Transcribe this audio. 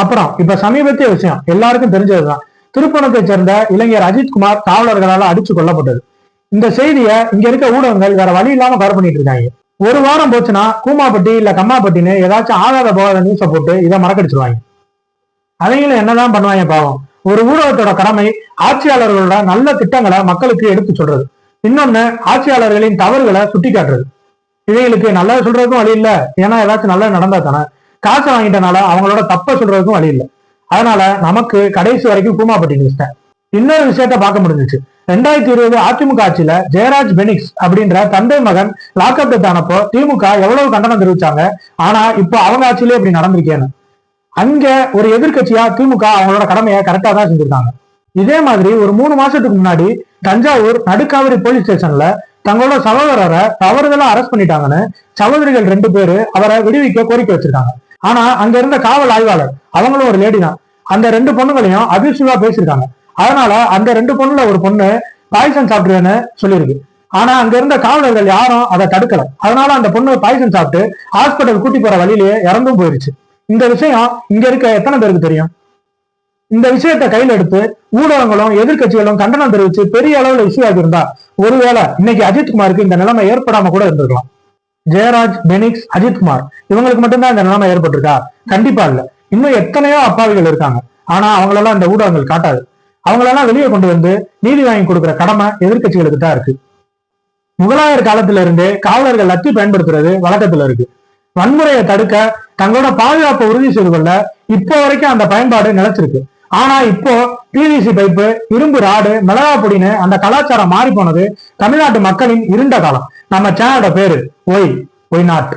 அப்புறம் இப்ப சமீபத்திய விஷயம் எல்லாருக்கும் தெரிஞ்சதுதான். திருப்பணத்தை சேர்ந்த இளைஞர் அஜித்குமார் காவலர்களால் அடிச்சு கொல்லப்பட்டது. இந்த செய்தியை இங்க இருக்க ஊடகங்கள் வேற வழி இல்லாம கவர் பண்ணிட்டு இருக்காங்க. ஒரு வாரம் போச்சுன்னா கூமாப்பட்டி இல்ல கம்மாப்பட்டின்னு ஏதாச்சும் ஆகாத போகாத நியூஸை போட்டு இதை மறக்கடிச்சிருவாங்க. அவங்களும் என்னதான் பண்ணுவாங்க பாவம். ஒரு ஊடகத்தோட கடமை ஆட்சியாளர்களோட நல்ல திட்டங்களை மக்களுக்கு எடுத்து சொல்றது, இன்னொன்னு ஆட்சியாளர்களின் தவறுகளை சுட்டி காட்டுறது. இவங்களுக்கு நல்லது சொல்றதுக்கும் வழி இல்ல, ஏன்னா ஏதாச்சும் நல்லது நடந்தா தானே. காசை வாங்கிட்டனால அவங்களோட தப்ப சொல்றதுக்கும் வழி இல்லை. அதனால நமக்கு கடைசி வரைக்கும் கூமாப்பட்டி நியூஸ் தான். இன்னொரு விஷயத்த பார்க்க முடிஞ்சிச்சு. 2020 அதிமுக ஆட்சியில ஜெயராஜ் பெனிக்ஸ் அப்படின்ற தந்தை மகன் லாக்அப் டெத் ஆனப்போ திமுக எவ்வளவு கண்டனம் தெரிவிச்சாங்க. ஆனா இப்போ அவங்க ஆட்சியிலே இப்படி நடந்திருக்கேன்னு அங்க ஒரு எதிர்கட்சியா திமுக அவங்களோட கடமையை கரெக்டா தான் செஞ்சிருக்காங்க. இதே மாதிரி ஒரு 3 மாசத்துக்கு முன்னாடி தஞ்சாவூர் நடுக்காவிரி போலீஸ் ஸ்டேஷன்ல தங்களோட சகோதரரை தவறுதலா அரெஸ்ட் பண்ணிட்டாங்கன்னு சகோதரிகள் 2 பேரு அவரை விடுவிக்க கோரிக்கை வச்சிருக்காங்க. ஆனா அங்க இருந்த காவல் ஆய்வாளர் அவங்களும் ஒரு லேடி தான். அந்த 2 பொண்ணுகளையும் அபியூசிவா பேசியிருக்காங்க. அதனால அந்த 2 பொண்ணுல ஒரு பொண்ணு பாய்சன் சாப்பிட்டுன்னு சொல்லியிருக்கு. ஆனா அங்க இருந்த காவலர்கள் யாரும் அதை தடுக்கல. அதனால அந்த பொண்ணு பாய்சன் சாப்பிட்டு ஹாஸ்பிட்டல் கூட்டி போற வழியிலேயே இறந்தும் போயிருச்சு. இந்த விஷயம் இங்க இருக்க எத்தனை பேருக்கு தெரியும்? இந்த விஷயத்த கையில் எடுத்து ஊடகங்களும் எதிர்கட்சிகளும் கண்டனம் தெரிவிச்சு பெரிய அளவுல இஷ்யூ ஆகியிருந்தா ஒருவேளை இன்னைக்கு அஜித்குமாருக்கு இந்த நிலைமை ஏற்படாம கூட இருந்திருக்கலாம். ஜெயராஜ், பெனிக்ஸ், அஜித்குமார் இவங்களுக்கு மட்டும்தான் இந்த நிலைமை ஏற்பட்டிருக்கா? கண்டிப்பா இல்ல. இன்னும் எத்தனையோ அப்பாவிகள் இருக்காங்க. ஆனா அவங்களெல்லாம் இந்த ஊடகங்கள் காட்டாது. அவங்களெல்லாம் வெளியே கொண்டு வந்து நீதி வாங்கி கொடுக்கிற கடமை எதிர்கட்சிகளுக்கு தான் இருக்கு. முகலாயர் காலத்துல இருந்தே காவலர்கள் லத்தி பயன்படுத்துறது வழக்கத்துல இருக்கு. வன்முறையை தடுக்க தங்களோட பாதுகாப்பை உறுதி செய்து கொள்ள இப்போ வரைக்கும் அந்த பயன்பாடு நிலைச்சிருக்கு. ஆனா இப்போ பிவிசி பைப்பு, இரும்பு ராடு, மிளகா பொடின்னு அந்த கலாச்சாரம் மாறி போனது தமிழ்நாட்டு மக்களின் இருண்ட காலம். நம்ம சேனலோட பேரு ஒய் நாட்.